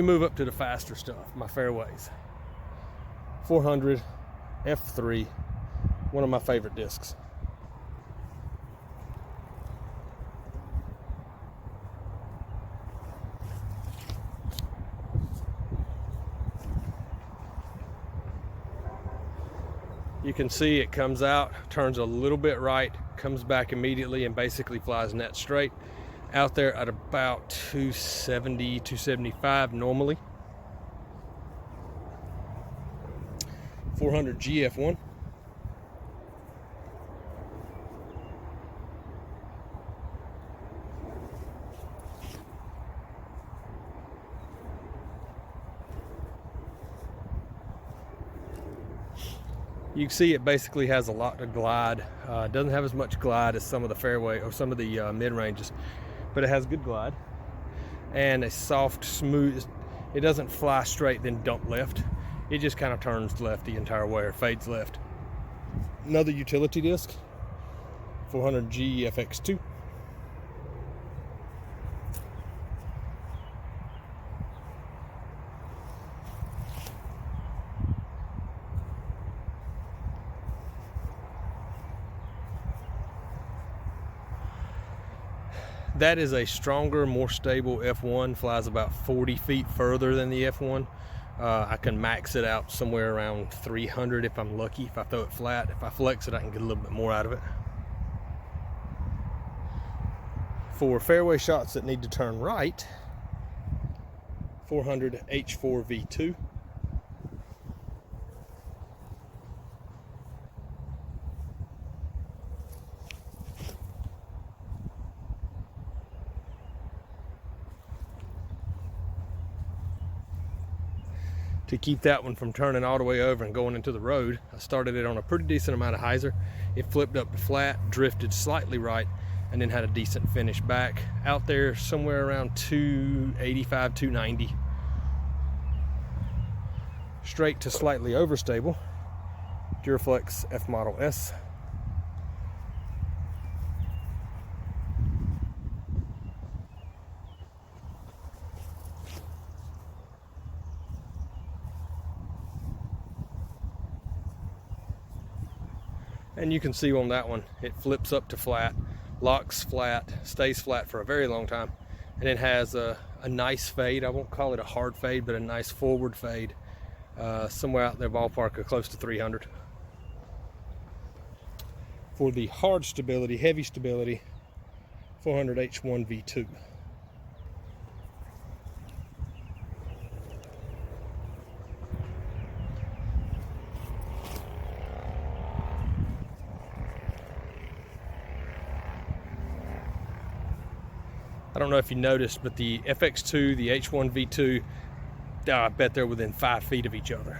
we move up to the faster stuff, my fairways. 400 F3, one of my favorite discs. You can see it comes out, turns a little bit right, comes back immediately, and basically flies net straight out there at about 270, 275 normally. 400 GF1. You can see it basically has a lot of glide. It doesn't have as much glide as some of the fairway or some of the mid-ranges, but it has good glide and a soft, smooth. It doesn't fly straight then dump left. It just kind of turns left the entire way, or fades left. Another utility disc, 400G FX-2. That is a stronger, more stable F1, flies about 40 feet further than the F1. I can max it out somewhere around 300 if I'm lucky, if I throw it flat. If I flex it, I can get a little bit more out of it. For fairway shots that need to turn right, 400 H4 V2. To keep that one from turning all the way over and going into the road, I started it on a pretty decent amount of hyzer. It flipped up to flat, drifted slightly right, and then had a decent finish back. Out there somewhere around 285, 290. Straight to slightly overstable, Duraflex F Model S. And you can see on that one, it flips up to flat, locks flat, stays flat for a very long time, and it has a nice fade. I won't call it a hard fade, but a nice forward fade, somewhere out there ballpark of close to 300. For the hard stability, heavy stability, 400 H1 V2. I don't know if you noticed, but the FX-2, the H1 V2, I bet they're within 5 feet of each other.